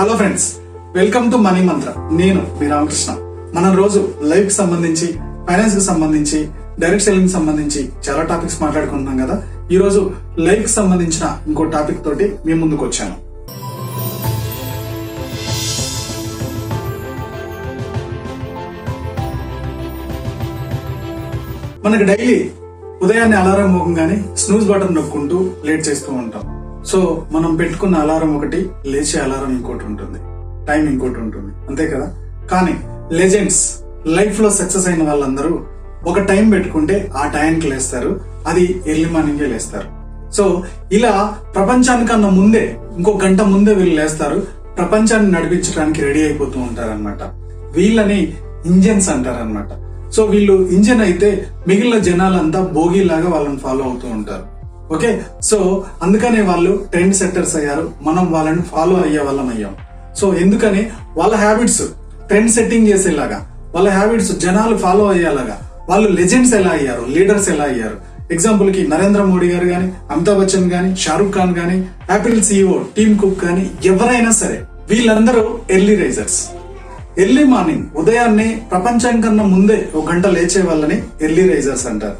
Hello friends, welcome to money మంత్ర. నేను మీ రామకృష్ణ. మనం రోజు లైఫ్ కి సంబంధించి, ఫైనాన్స్ కి సంబంధించి, డైరెక్ట్ సెల్లింగ్ సంబంధించి చాలా టాపిక్స్ మాట్లాడుకుంటున్నాం కదా. ఈ రోజు లైఫ్ కి సంబంధించిన ఇంకో టాపిక్ తోటి మీ ముందుకు వచ్చాను. మనకి డైలీ ఉదయాన్నే అలారం మోగంగానే స్నూజ్ బటన్ నొక్కుంటూ లేట్ చేస్తూ ఉంటాం. సో మనం పెట్టుకున్న అలారం ఒకటి, లేచే అలారం ఇంకోటి ఉంటుంది, టైం ఇంకోటి ఉంటుంది, అంతే కదా. కానీ లెజెండ్స్, లైఫ్ లో సక్సెస్ అయిన వాళ్ళందరూ ఒక టైం పెట్టుకుంటే ఆ టైంకి లేస్తారు, అది ఎర్లీ మార్నింగే లేస్తారు. సో ఇలా ప్రపంచానికన్నా ముందే, ఇంకో గంట ముందే వీళ్ళు లేస్తారు, ప్రపంచాన్ని నడిపించడానికి రెడీ అయిపోతూ ఉంటారన్నమాట. వీళ్ళని ఇంజన్స్ అంటారన్నమాట. సో వీళ్ళు ఇంజన్ అయితే మిగిలిన జనాలంతా బోగీలాగా వాళ్ళని ఫాలో అవుతూ ఉంటారు. ఓకే, సో అందుకనే వాళ్ళు ట్రెండ్ సెట్టర్స్ అయ్యారు, మనం వాళ్ళని ఫాలో అయ్యే వాళ్ళం అయ్యాం. సో ఎందుకని వాళ్ళ హ్యాబిట్స్ ట్రెండ్ సెట్టింగ్ చేసేలాగా, వాళ్ళ హ్యాబిట్స్ జనాలు ఫాలో అయ్యేలాగా వాళ్ళు లెజెండ్స్ ఎలా అయ్యారు, లీడర్స్ ఎలా అయ్యారు. ఎగ్జాంపుల్ కి నరేంద్ర మోడీ గారు గాని, అమితాబ్ బచ్చన్ గాని, షారూక్ ఖాన్ గాని, యాపిల్ CEO టీమ్ కుక్ గాని, ఎవరైనా సరే వీళ్ళందరూ ఎర్లీ రైజర్స్. ఎర్లీ మార్నింగ్ ఉదయాన్నే ప్రపంచం కన్నా ముందే ఒక గంట లేచే వాళ్ళని ఎర్లీ రైజర్స్ అంటారు.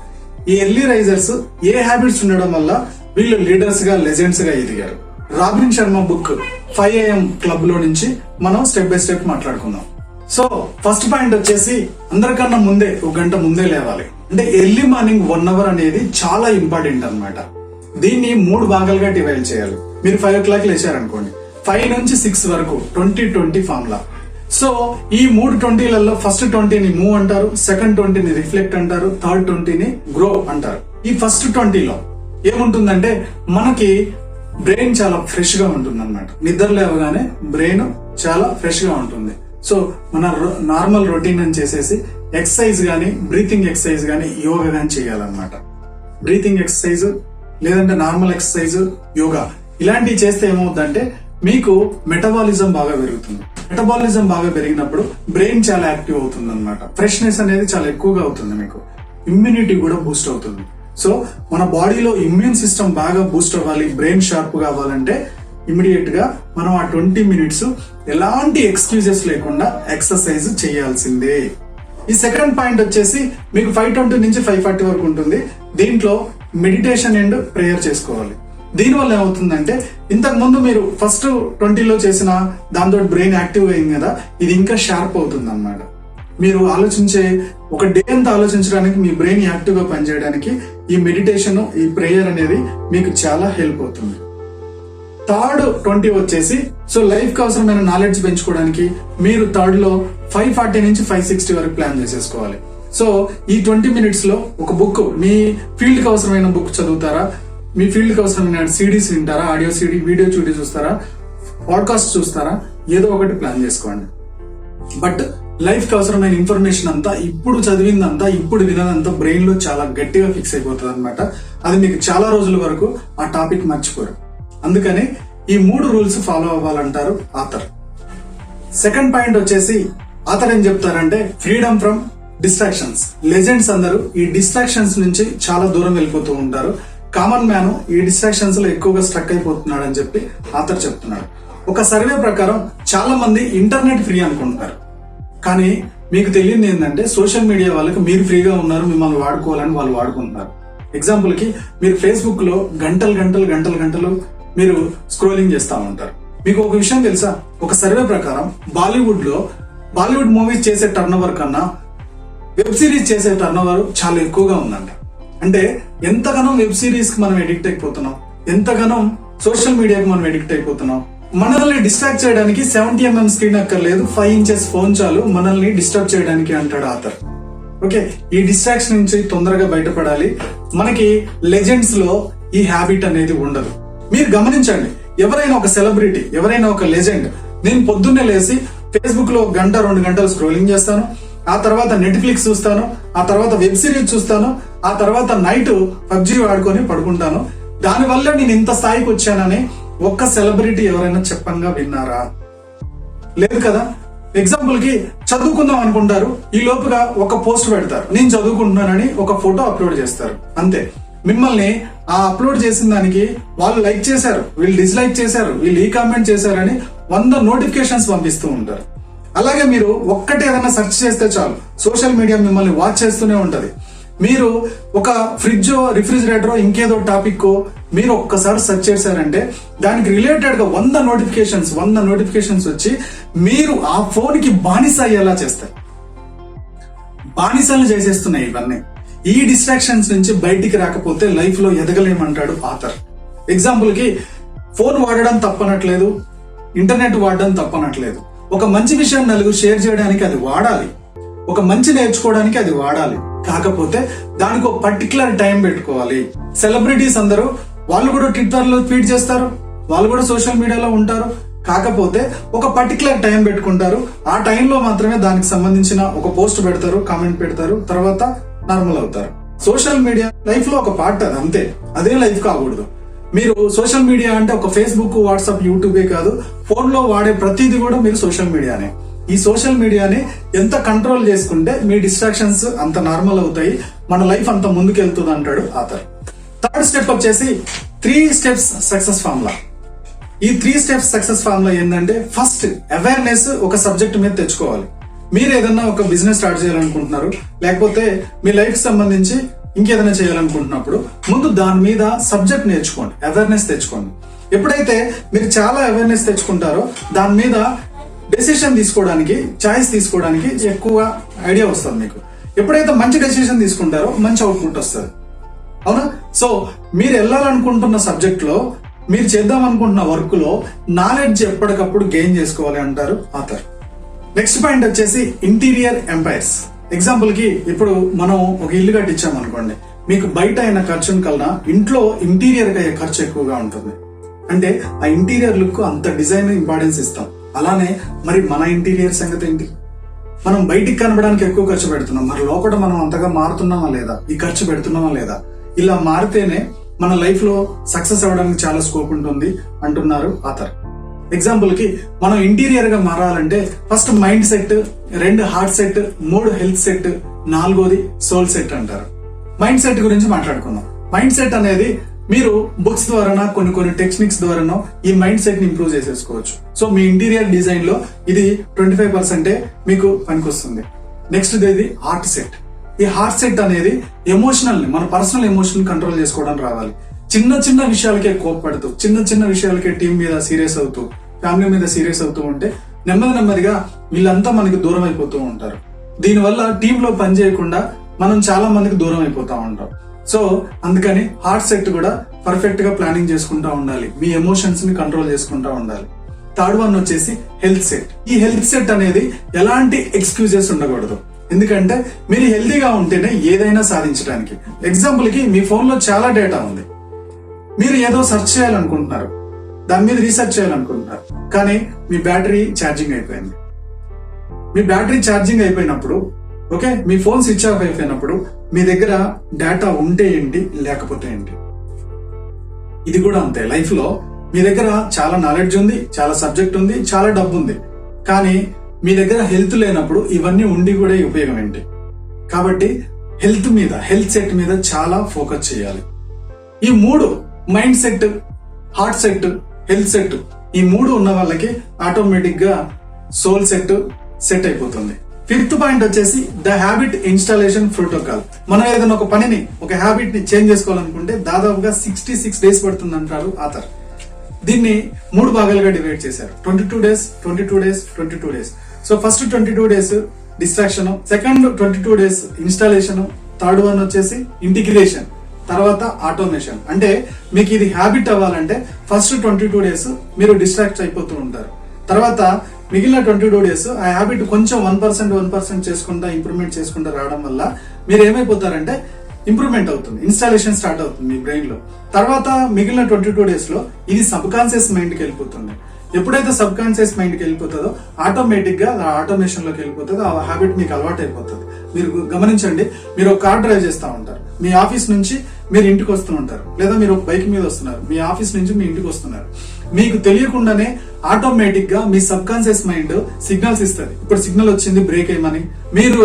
ఈ ఎర్లీ రైజర్స్ ఏ హ్యాబిట్స్ ఉండడం వల్ల వీళ్ళు లీడర్స్ గా, లెజెండ్స్ గా ఎదిగారు. Robin Sharma book 5 AM club లో నుంచి మనం స్టెప్ బై స్టెప్ మాట్లాడుకుందాం. సో ఫస్ట్ పాయింట్ వచ్చేసి అందరికన్నా ముందే ఒక గంట ముందే లేవాలి. అంటే ఎర్లీ మార్నింగ్ 1 hour అనేది చాలా ఇంపార్టెంట్ అన్నమాట. దీన్ని 3 భాగాలుగా డివైడ్ చేయాలి. మీరు 5 o'clock లేచారనుకోండి, 5 నుంచి 6 వరకు 20-20 ఫార్ములా. సో ఈ 3 20లలో ఫస్ట్ 20ని మూవ్ అంటారు, సెకండ్ 20ని రిఫ్లెక్ట్ అంటారు, థర్డ్ 20ని గ్రో అంటారు. ఈ ఫస్ట్ 20లో ఏముంటుందంటే మనకి బ్రెయిన్ చాలా ఫ్రెష్ గా ఉంటుంది అనమాట. నిద్ర లేవగానే బ్రెయిన్ చాలా ఫ్రెష్ గా ఉంటుంది. సో మన నార్మల్ రొటీన్ అని చేసేసి ఎక్సర్సైజ్ గానీ, బ్రీతింగ్ ఎక్సర్సైజ్ గానీ, యోగా గానీ చేయాలన్నమాట. బ్రీతింగ్ ఎక్సర్సైజ్ లేదంటే నార్మల్ ఎక్సర్సైజ్, యోగా ఇలాంటివి చేస్తే ఏమవుతుందంటే మీకు మెటబాలిజం బాగా పెరుగుతుంది. మెటబాలిజం బాగా పెరిగినప్పుడు బ్రెయిన్ చాలా యాక్టివ్ అవుతుంది అనమాట. ఫ్రెష్నెస్ అనేది చాలా ఎక్కువగా అవుతుంది. మీకు ఇమ్యూనిటీ కూడా బూస్ట్ అవుతుంది. సో మన బాడీలో ఇమ్యూన్ సిస్టమ్ బాగా బూస్ట్ అవ్వాలి, బ్రెయిన్ షార్ప్ కావాలంటే ఇమిడియట్ గా మనం ఆ 20 minutes ఎలాంటి ఎక్స్క్యూజెస్ లేకుండా ఎక్సర్సైజ్ చేయాల్సిందే. ఈ సెకండ్ పాయింట్ వచ్చేసి మీకు 5:20 నుంచి 5:40 వరకు ఉంటుంది. దీంట్లో మెడిటేషన్ అండ్ ప్రేయర్ చేసుకోవాలి. దీనివల్ల ఏమవుతుందంటే ఇంతకు ముందు మీరు ఫస్ట్ 20లో చేసిన దాంతో బ్రెయిన్ యాక్టివ్ అయింది కదా, ఇది ఇంకా షార్ప్ అవుతుంది అన్నమాట. మీరు ఆలోచించే ఒక డే అంతా ఆలోచించడానికి, మీ బ్రెయిన్ యాక్టివ్ గా పనిచేయడానికి ఈ మెడిటేషన్, ఈ ప్రేయర్ అనేది మీకు చాలా హెల్ప్ అవుతుంది. థర్డ్ 20 వచ్చేసి సో లైఫ్ కి అవసరమైన నాలెడ్జ్ పెంచుకోవడానికి మీరు థర్డ్ లో 5:40 నుంచి 5:60 వరకు ప్లాన్ చేసేసుకోవాలి. సో ఈ 20 minutes లో ఒక బుక్, మీ ఫీల్డ్ కి అవసరమైన బుక్ చదువుతారా, మీ ఫీల్డ్ కి అవసరమైన సిడీస్ వింటారా, ఆడియో సిడీ, వీడియో సిడీ చూస్తారా, పాడ్కాస్ట్ చూస్తారా, ఏదో ఒకటి ప్లాన్ చేసుకోండి. బట్ లైఫ్ కి అవసరమైన ఇన్ఫర్మేషన్ అంతా, ఇప్పుడు చదివిందంతా, ఇప్పుడు వినదంతా బ్రెయిన్ లో చాలా గట్టిగా ఫిక్స్ అయిపోతుంది అనమాట. అది మీకు చాలా రోజుల వరకు ఆ టాపిక్ మర్చిపోరు. అందుకని ఈ 3 రూల్స్ ఫాలో అవ్వాలంటారు ఆథర్. సెకండ్ పాయింట్ వచ్చేసి ఆథర్ ఏం చెప్తారంటే ఫ్రీడమ్ ఫ్రమ్ డిస్ట్రాక్షన్స్. లెజెండ్స్ అందరూ ఈ డిస్ట్రాక్షన్స్ నుంచి చాలా దూరం వెళ్ళిపోతూ ఉంటారు. కామన్ మ్యాన్ ఈ డిస్ట్రాక్షన్స్ లో ఎక్కువగా స్ట్రక్ అయిపోతున్నాడు అని చెప్పి ఆథర్ చెప్తున్నాడు. ఒక సర్వే ప్రకారం చాలా మంది ఇంటర్నెట్ ఫ్రీ అనుకుంటున్నారు. కానీ మీకు తెలియదు ఏంటంటే సోషల్ మీడియా వాళ్ళకి మీరు ఫ్రీగా ఉన్నారు, మిమ్మల్ని వాడుకోవాలని వాళ్ళు వాడుకుంటున్నారు. ఎగ్జాంపుల్ కి మీరు ఫేస్బుక్ లో గంటలు మీరు స్క్రోలింగ్ చేస్తా ఉంటారు. మీకు ఒక విషయం తెలుసా, ఒక సర్వే ప్రకారం బాలీవుడ్ మూవీస్ చేసే టర్న్ ఓవర్ కన్నా వెబ్ సిరీస్ చేసే టర్న్ ఓవర్ చాలా ఎక్కువగా ఉందంట. అంటే ఎంతగానో వెబ్ సిరీస్ కి మనం ఎడిక్ట్ అయిపోతున్నాం, ఎంతగానో సోషల్ మీడియాకి మనం ఎడిక్ట్ అయిపోతున్నాం. మనల్ని డిస్ట్రాక్ట్ చేయడానికి 70 mm స్క్రీన్ అక్కర్లేదు, 5 inches ఫోన్ చాలు మనల్ని డిస్టర్బ్ చేయడానికి అంటాడు ఆథర్. ఓకే, ఈ డిస్ట్రాక్షన్ నుంచి తొందరగా బయటపడాలి. మనకి లెజెండ్స్ లో ఈ హ్యాబిట్ అనేది ఉండదు. మీరు గమనించండి, ఎవరైనా ఒక సెలబ్రిటీ, ఎవరైనా ఒక లెజెండ్, నేను పొద్దున్నే లేసి ఫేస్బుక్ లో 1-2 గంటలు స్క్రోలింగ్ చేస్తాను, ఆ తర్వాత నెట్ఫ్లిక్స్ చూస్తాను, ఆ తర్వాత వెబ్ సిరీస్ చూస్తాను, ఆ తర్వాత నైట్ PUBG ఆడుకొని పడుకుంటాను, దానివల్ల నేను ఇంత స్థాయికి వచ్చానని ఒక్క సెలబ్రిటీ ఎవరైనా చెప్పంగా విన్నారా? లేదు కదా. ఎగ్జాంపుల్ కి చదువుకుందాం అనుకుంటారు, ఈ లోపుగా ఒక పోస్ట్ పెడతారు, నేను చదువుకుంటున్నానని ఒక ఫోటో అప్లోడ్ చేస్తారు, అంతే. మిమ్మల్ని ఆ అప్లోడ్ చేసిన దానికి వాళ్ళు లైక్ చేశారు, వీళ్ళు డిస్లైక్ చేశారు, వీళ్ళు ఈ కామెంట్ చేశారని 100 నోటిఫికేషన్స్ పంపిస్తూ ఉంటారు. అలాగే మీరు ఒక్కటే ఏదైనా సెర్చ్ చేస్తే చాలు, సోషల్ మీడియా మిమ్మల్ని వాచ్ చేస్తూనే ఉంటది. మీరు ఒక ఫ్రిడ్జో, రిఫ్రిజిరేటరో, ఇంకేదో టాపిక్ మీరు ఒక్కసారి సెర్చ్ చేశారంటే దానికి రిలేటెడ్ గా 100 నోటిఫికేషన్స్ వచ్చి మీరు ఆ ఫోన్ కి బానిస అయ్యేలా చేస్తారు. బానిసలు చేసేస్తున్నాయి ఇవన్నీ. ఈ డిస్ట్రాక్షన్స్ నుంచి బయటికి రాకపోతే లైఫ్ లో ఎదగలేమంటాడు ఆథర్. ఎగ్జాంపుల్ కి ఫోన్ వాడడం తప్పనట్లేదు, ఇంటర్నెట్ వాడడం తప్పనట్లేదు. ఒక మంచి విషయం నలుగురు షేర్ చేయడానికి అది వాడాలి, ఒక మంచి నేర్చుకోవడానికి అది వాడాలి. కాకపోతే దానికి ఒక పర్టికులర్ టైం పెట్టుకోవాలి. సెలబ్రిటీస్ అందరూ వాళ్ళు కూడా ట్విట్టర్ లో ట్వీట్ చేస్తారు, వాళ్ళు కూడా సోషల్ మీడియాలో ఉంటారు. కాకపోతే ఒక పర్టికులర్ టైం పెట్టుకుంటారు. ఆ టైంలో మాత్రమే దానికి సంబంధించిన ఒక పోస్ట్ పెడతారు, కామెంట్ పెడతారు, తర్వాత నార్మల్ అవుతారు. సోషల్ మీడియా లైఫ్ లో ఒక పార్ట్, అది అంతే, అదే లైఫ్ కాకూడదు. మీరు సోషల్ మీడియా అంటే ఒక ఫేస్బుక్, వాట్సాప్, యూట్యూబే కాదు, ఫోన్ లో వాడే ప్రతిదీ కూడా మీరు సోషల్ మీడియానే. ఈ సోషల్ మీడియాని ఎంత కంట్రోల్ చేసుకుంటే మీ డిస్ట్రాక్షన్స్ అంత నార్మల్ అవుతాయి, మన లైఫ్ అంత ముందుకెళ్తుంది అంటాడు ఆథర్. థర్డ్ స్టెప్ వచ్చేసి 3 స్టెప్స్ సక్సెస్ ఫార్ములా. ఈ 3 స్టెప్స్ సక్సెస్ ఫార్ములా ఏంటంటే, ఫస్ట్ అవేర్నెస్ ఒక సబ్జెక్ట్ మీద తెచ్చుకోవాలి. మీరు ఏదన్నా ఒక బిజినెస్ స్టార్ట్ చేయాలనుకుంటున్నారు, లేకపోతే మీ లైఫ్ సంబంధించి ఇంకేదైనా చేయాలనుకుంటున్నప్పుడు ముందు దాని మీద సబ్జెక్ట్ నేర్చుకోండి, అవేర్నెస్ తెచ్చుకోండి. ఎప్పుడైతే మీరు చాలా అవేర్నెస్ తెచ్చుకుంటారో దాని మీద డెసిషన్ తీసుకోవడానికి, చాయిస్ తీసుకోవడానికి ఎక్కువ ఐడియా వస్తుంది మీకు. ఎప్పుడైతే మంచి డెసిషన్ తీసుకుంటారో మంచి అవుట్పుట్ వస్తుంది, అవునా? సో మీరు వెళ్ళాలనుకుంటున్న సబ్జెక్ట్ లో, మీరు చేద్దాం అనుకుంటున్న వర్క్ లో నాలెడ్జ్ ఎప్పటికప్పుడు గెయిన్ చేసుకోవాలి అంటారు ఆథర్. నెక్స్ట్ పాయింట్ వచ్చేసి ఇంటీరియర్ ఎంపైర్స్. ఎగ్జాంపుల్ కి ఇప్పుడు మనం ఒక ఇల్లు కట్టించాం అనుకోండి, మీకు బయట అయిన ఖర్చుని కన్నా ఇంట్లో ఇంటీరియర్ గా అయ్యే ఖర్చు ఎక్కువగా ఉంటుంది. అంటే ఆ ఇంటీరియర్ లుక్ అంత డిజైన్ ఇంపార్టెన్స్ ఇస్తాం. అలానే మరి మన ఇంటీరియర్ సంగతి ఏంటి? మనం బయటికి కనబడానికి ఎక్కువ ఖర్చు పెడుతున్నాం, మరి లోపల మనం అంతగా మారుతున్నామా లేదా, ఈ ఖర్చు పెడుతున్నామా లేదా? ఇలా మారితేనే మన లైఫ్ లో సక్సెస్ అవ్వడానికి చాలా స్కోప్ ఉంటుంది అంటున్నారు ఆథర్. ఎగ్జాంపుల్ కి మనం ఇంటీరియర్ గా మారాలంటే first mind set, 2 heart set, 3 health set, 4ది సోల్ సెట్ అంటారు. మైండ్ సెట్ గురించి మాట్లాడుకుందాం. మైండ్ సెట్ అనేది మీరు బుక్స్ ద్వారానో కొన్ని టెక్నిక్స్ ద్వారానో ఈ మైండ్ సెట్ ని ఇంప్రూవ్ చేసేసుకోవచ్చు. సో మీ ఇంటీరియర్ డిజైన్ లో ఇది 25% మీకు పనికొస్తుంది. నెక్స్ట్ ఇది హార్ట్ సెట్. ఈ హార్ట్ సెట్ అనేది ఎమోషనల్ ని, మన పర్సనల్ ఎమోషన్ కంట్రోల్ చేసుకోవడానికి రావాలి. చిన్న విషయాలకే కోప్పడుతూ, చిన్న విషయాలకే టీం మీద సీరియస్ అవుతూ, ఫ్యామిలీ మీద సీరియస్ అవుతూ ఉంటే నెమ్మదిగా వీళ్ళంతా మనకి దూరం అయిపోతూ ఉంటారు. దీనివల్ల టీమ్ లో పని చేయకుండా మనం చాలా మందికి దూరం అయిపోతా ఉంటాం. సో అందుకని హార్ట్ సెట్ కూడా పర్ఫెక్ట్ గా ప్లానింగ్ చేసుకుంటా ఉండాలి, మీ ఎమోషన్స్ ని కంట్రోల్ చేసుకుంటా ఉండాలి. థర్డ్ వన్ వచ్చేసి హెల్త్ సెట్. ఈ హెల్త్ సెట్ అనేది ఎలాంటి ఎక్స్క్యూజెస్ ఉండకూడదు, ఎందుకంటే మీరు హెల్తీగా ఉంటేనే ఏదైనా సాధించడానికి. ఎగ్జాంపుల్ కి మీ ఫోన్ లో చాలా డేటా ఉంది, మీరు ఏదో సెర్చ్ చేయాలనుకుంటున్నారు, దాని మీద రీసెర్చ్ చేయాలనుకుంటున్నారు, కానీ మీ బ్యాటరీ ఛార్జింగ్ అయిపోయింది. మీ బ్యాటరీ ఛార్జింగ్ అయిపోయినప్పుడు, ఓకే, మీ ఫోన్ స్విచ్ ఆఫ్ అయిపోయినప్పుడు మీ దగ్గర డేటా ఉంటే ఏంటి, లేకపోతే ఏంటి? ఇది కూడా అంతే. లైఫ్ లో మీ దగ్గర చాలా నాలెడ్జ్ ఉంది, చాలా సబ్జెక్ట్ ఉంది, చాలా డబ్బు ఉంది, కానీ మీ దగ్గర హెల్త్ లేనప్పుడు ఇవన్నీ ఉండి కూడా ఉపయోగం ఏంటి? కాబట్టి హెల్త్ మీద, హెల్త్ సెట్ మీద చాలా ఫోకస్ చేయాలి. ఈ 3 mind set, heart set, health set, ఈ 3 ఉన్న వాళ్ళకి ఆటోమేటిక్ గా సోల్ సెట్ సెట్ అయిపోతుంది. ఫిఫ్త్ పాయింట్ వచ్చేసి ద హ్యాబిట్ ఇన్స్టాలేషన్ ప్రోటోకాల్. మనం ఏదైనా ఒక పనిని, ఒక హ్యాబిట్ ని చేంజ్ చేసుకోవాలనుకుంటే దాదాపుగా 66 డేస్ పడుతుంది అంటారు ఆథర్. దీన్ని 3 భాగాలుగా డివైడ్ చేశారు. 22 days, 22 days, 22 days. So first 22 days distraction, second 22 days installation, third one వచ్చేసి ఇంటిగ్రేషన్, తర్వాత ఆటోమేషన్. అంటే మీకు ఇది హ్యాబిట్ అవ్వాలంటే ఫస్ట్ 22 డేస్ మీరు డిస్ట్రాక్ట్ అయిపోతూ ఉంటారు. తర్వాత మిగిలిన 22 డేస్ ఆ హ్యాబిట్ కొంచెం 1% చేసుకుంటా, ఇంప్రూవ్మెంట్ చేసుకుంటా రావడం వల్ల మీరు ఏమైపోతారంటే ఇంప్రూవ్మెంట్ అవుతుంది, ఇన్స్టాలేషన్ స్టార్ట్ అవుతుంది మీ బ్రెయిన్ లో. తర్వాత మిగిలిన 22 డేస్ లో ఇది సబ్ కాన్షియస్ మైండ్ కి వెళ్ళిపోతుంది. ఎప్పుడైతే సబ్ కాన్షియస్ మైండ్ కి వెళ్ళిపోతుందో ఆటోమేటిక్ గా ఆటోమేషన్ లోకి వెళ్ళిపోతుంది, ఆ హ్యాబిట్ మీకు అలవాటు అయిపోతుంది. మీరు గమనించండి, మీరు ఒక కార్ డ్రైవ్ చేస్తూ ఉంటారు, మీ ఆఫీస్ నుంచి మీరు ఇంటికి వస్తూ ఉంటారు, లేదా మీరు ఒక బైక్ మీద వస్తున్నారు, మీ ఆఫీస్ నుంచి మీ ఇంటికి వస్తున్నారు. మీకు తెలియకుండానే ఆటోమేటిక్ గా మీ సబ్ కాన్షియస్ మైండ్ సిగ్నల్స్ ఇస్తుంది. ఇప్పుడు సిగ్నల్ వచ్చింది, బ్రేక్ వేయమని. మీరు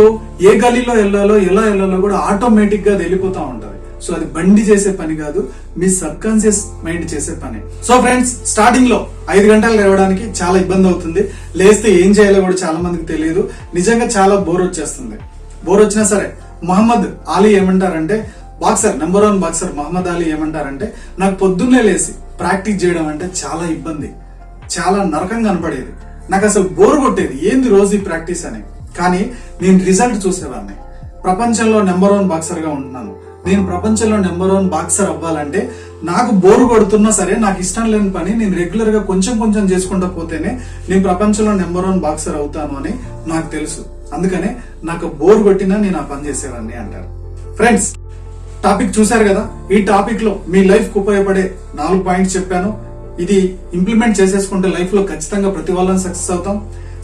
ఏ గలీలో వెళ్ళాలో, ఎలా వెళ్ళాలో కూడా ఆటోమేటిక్ గా వెళ్ళిపోతా ఉంటుంది. సో అది బండి చేసే పని కాదు, మీ సబ్ కాన్షియస్ మైండ్ చేసే పని. సో ఫ్రెండ్స్, స్టార్టింగ్ లో 5 గంటలు లేవడానికి చాలా ఇబ్బంది అవుతుంది. లేస్తే ఏం చేయాలో కూడా చాలా మందికి తెలియదు. నిజంగా చాలా బోర్ వచ్చేస్తుంది. బోర్ వచ్చినా సరే మహమ్మద్ అలీ ఏమంటారంటే, boxer, number 1 boxer Muhammad Ali ఏమంటారంటే, నాకు పొద్దున్నే లేసి ప్రాక్టీస్ చేయడం అంటే చాలా ఇబ్బంది, చాలా నరకంగా కనపడేది. నాకు అసలు బోర్ కొట్టేది, ఏంది రోజు ఈ ప్రాక్టీస్ అని. కానీ నేను రిజల్ట్ చూసేవాడిని. ప్రపంచంలో నెంబర్ 1 బాక్సర్ గా ఉంటున్నాను. నేను ప్రపంచంలో నెంబర్ 1 బాక్సర్ అవ్వాలంటే నాకు బోర్ కొడుతున్నా సరే, నాకు ఇష్టం లేని పని నేను రెగ్యులర్ గా కొంచెం కొంచెం చేసుకుంటా పోతేనే నేను ప్రపంచంలో నెంబర్ 1 బాక్సర్ అవుతాను అని నాకు తెలుసు. అందుకనే నాకు బోర్ కొట్టినా నేను ఆ పని చేసేవాడిని అంటారు. ఫ్రెండ్స్, టాపిక్ చూశారు కదా. ఈ టాపిక్ లో మీ లైఫ్ కు ఉపయోగపడే 4 పాయింట్స్ చెప్పాను. ఇది ఇంప్లిమెంట్ చేసేసుకుంటే లైఫ్ లో ఖచ్చితంగా ప్రతి వాళ్ళని సక్సెస్ అవుతాం.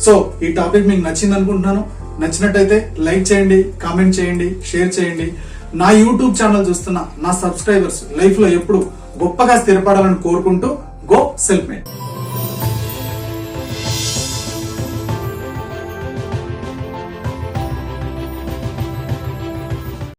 సో ఈ టాపిక్ మీకు నచ్చింది అనుకుంటున్నాను. నచ్చినట్టయితే లైక్ చేయండి, కామెంట్ చేయండి, షేర్ చేయండి. నా యూట్యూబ్ ఛానల్ చూస్తున్న నా సబ్స్క్రైబర్స్ లైఫ్ లో ఎప్పుడు గొప్పగా స్థిరపడాలని కోరుకుంటూ, గో సెల్ఫ్ మేడ్.